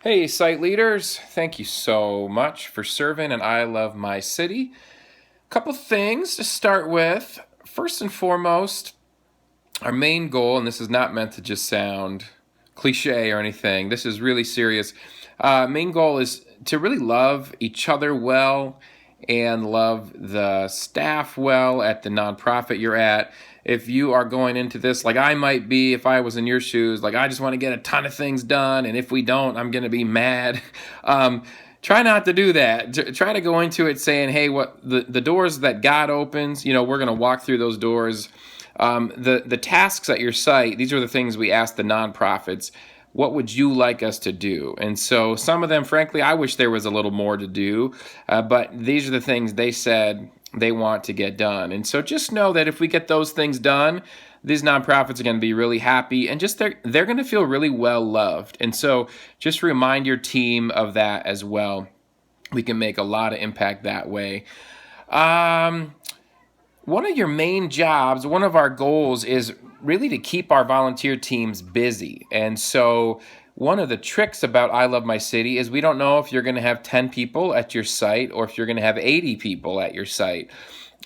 Hey, site leaders, thank you so much for serving, and I love my city. Couple things to start with. First and foremost, our main goal, and this is not meant to just sound cliche or anything, this is really serious. Main goal is to really love each other well and love the staff well at the nonprofit you're at. If you are going into this like I might be if I was in your shoes, like I just want to get a ton of things done, and if we don't, I'm going to be mad. Try not to do that. Try to go into it saying, hey, what the doors that God opens, we're going to walk through those doors. The tasks at your site, these are the things we ask the nonprofits. What would you like us to do? And so some of them, frankly, I wish there was a little more to do, but these are the things they said they want to get done. And so just know that if we get those things done, these nonprofits are going to be really happy, and just they're going to feel really well loved. And so just remind your team of that as well. We can make a lot of impact that way. One of your main jobs, one of our goals is really to keep our volunteer teams busy. And so one of the tricks about I Love My City is we don't know if you're going to have 10 people at your site or if you're going to have 80 people at your site.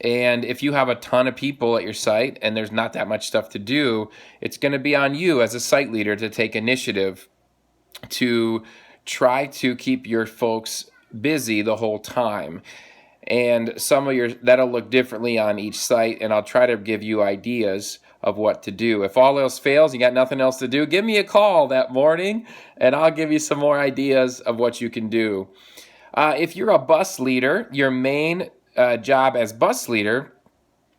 And if you have a ton of people at your site and there's not that much stuff to do, it's going to be on you as a site leader to take initiative to try to keep your folks busy the whole time. And some of your that'll look differently on each site, and I'll try to give you ideas of what to do. If all else fails, you got nothing else to do, give me a call that morning and I'll give you some more ideas of what you can do. If you're a bus leader, your main job as bus leader,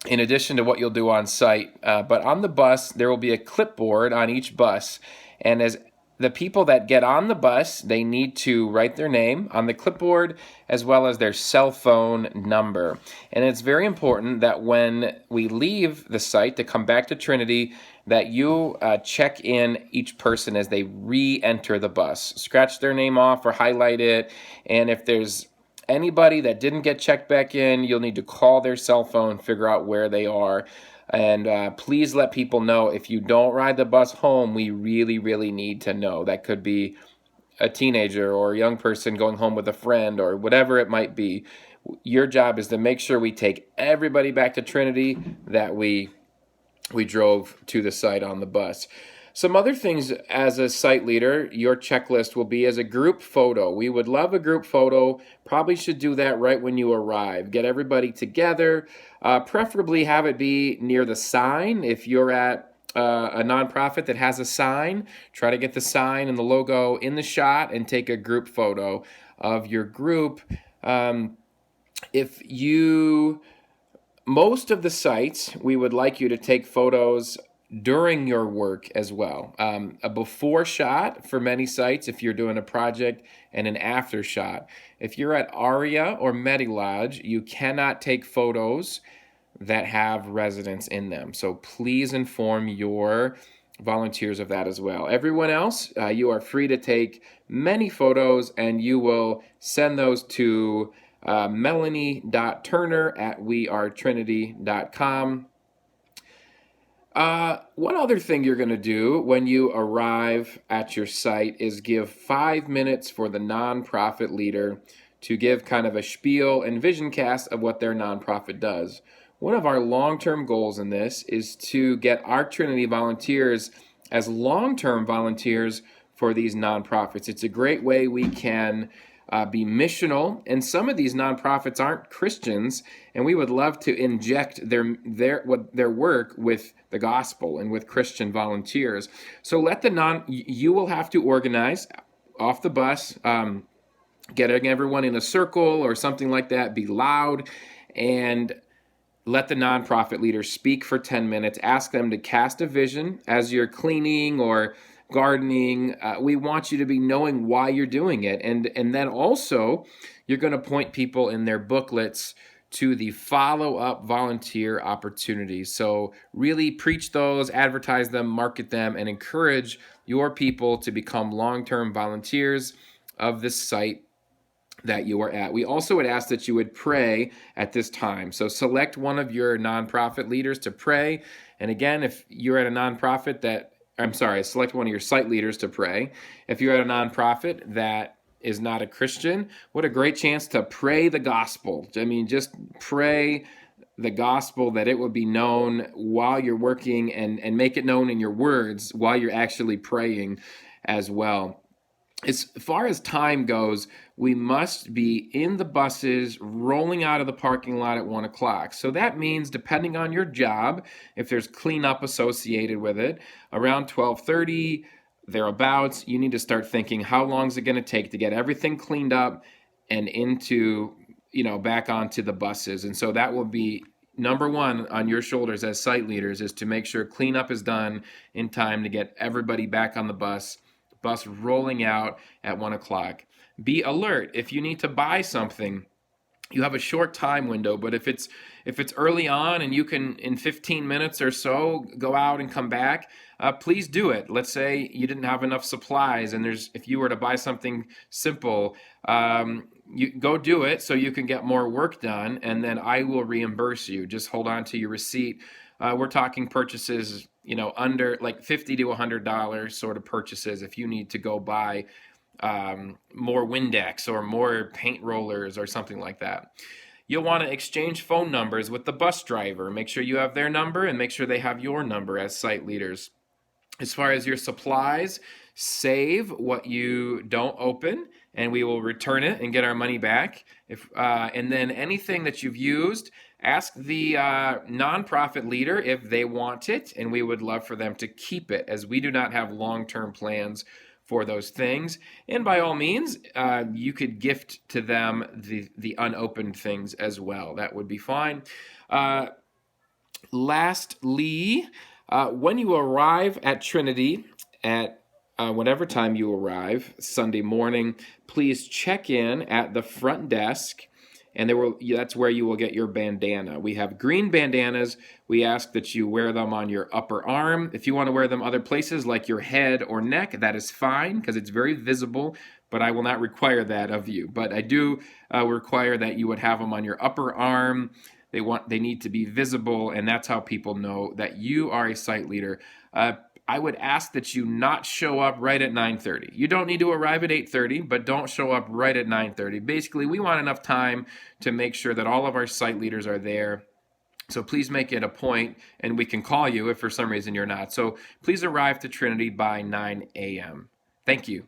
in addition to what you'll do on site, but on the bus, there will be a clipboard on each bus. And as the people that get on the bus, they need to write their name on the clipboard as well as their cell phone number. And it's very important that when we leave the site to come back to Trinity, that you check in each person as they re-enter the bus. Scratch their name off or highlight it. And if there's anybody that didn't get checked back in, you'll need to call their cell phone, figure out where they are. And please let people know if you don't ride the bus home, we really, really need to know. That could be a teenager or a young person going home with a friend or whatever it might be. Your job is to make sure we take everybody back to Trinity that we drove to the site on the bus. Some other things as a site leader, your checklist will be as a group photo. We would love a group photo. Probably should do that right when you arrive. Get everybody together. Preferably have it be near the sign. If you're at a nonprofit that has a sign, try to get the sign and the logo in the shot and take a group photo of your group. If you Most of the sites, we would like you to take photos during your work as well. A before shot for many sites if you're doing a project, and an after shot. If you're at ARIA or Medilodge, you cannot take photos that have residents in them. So please inform your volunteers of that as well. Everyone else, you are free to take many photos, and you will send those to melanie.turner@wearetrinity.com. One other thing you're going to do when you arrive at your site is give 5 minutes for the nonprofit leader to give kind of a spiel and vision cast of what their nonprofit does. One of our long-term goals in this is to get our Trinity volunteers as long-term volunteers for these nonprofits. It's a great way we can be missional, and some of these nonprofits aren't Christians, and we would love to inject their work with the gospel and with Christian volunteers. So you will have to organize off the bus, getting everyone in a circle or something like that, be loud, and let the nonprofit leader speak for 10 minutes. Ask them to cast a vision as you're cleaning or gardening. We want you to be knowing why you're doing it. And then also, you're going to point people in their booklets to the follow-up volunteer opportunities. So really preach those, advertise them, market them, and encourage your people to become long-term volunteers of this site that you are at. We also would ask that you would pray at this time. So select one of your nonprofit leaders to pray. And again, if you're at a nonprofit that I'm sorry, select one of your site leaders to pray. If you're at a nonprofit that is not a Christian, what a great chance to pray the gospel. I mean, just pray the gospel that it would be known while you're working, and make it known in your words while you're actually praying as well. As far as time goes, we must be in the buses rolling out of the parking lot at 1 o'clock. So that means, depending on your job, if there's cleanup associated with it, around 12:30, thereabouts, you need to start thinking, how long is it going to take to get everything cleaned up and into, back onto the buses. And so that will be number one on your shoulders as site leaders, is to make sure cleanup is done in time to get everybody back on the bus rolling out at 1 o'clock. Be alert if you need to buy something. You have a short time window, but if it's early on and you can in 15 minutes or so go out and come back, please do it. Let's say you didn't have enough supplies, and if you were to buy something simple, you go do it so you can get more work done, and then I will reimburse you. Just hold on to your receipt. We're talking purchases, under like $50 to $100 sort of purchases. If you need to go buy more Windex or more paint rollers or something like that. You'll want to exchange phone numbers with the bus driver. Make sure you have their number and make sure they have your number as site leaders. As far as your supplies, save what you don't open, and we will return it and get our money back. And then anything that you've used, ask the nonprofit leader if they want it, and we would love for them to keep it, as we do not have long-term plans for those things. And by all means, you could gift to them the unopened things as well. That would be fine. Lastly, when you arrive at Trinity at whatever time you arrive Sunday morning, please check in at the front desk, and that's where you will get your bandana. We have green bandanas. We ask that you wear them on your upper arm. If you want to wear them other places like your head or neck, that is fine, because it's very visible, but I will not require that of you. But I do require that you would have them on your upper arm. They need to be visible, and that's how people know that you are a site leader. I would ask that you not show up right at 9:30. You don't need to arrive at 8:30, but don't show up right at 9:30. Basically, we want enough time to make sure that all of our site leaders are there. So please make it a point, and we can call you if for some reason you're not. So please arrive to Trinity by 9 a.m. Thank you.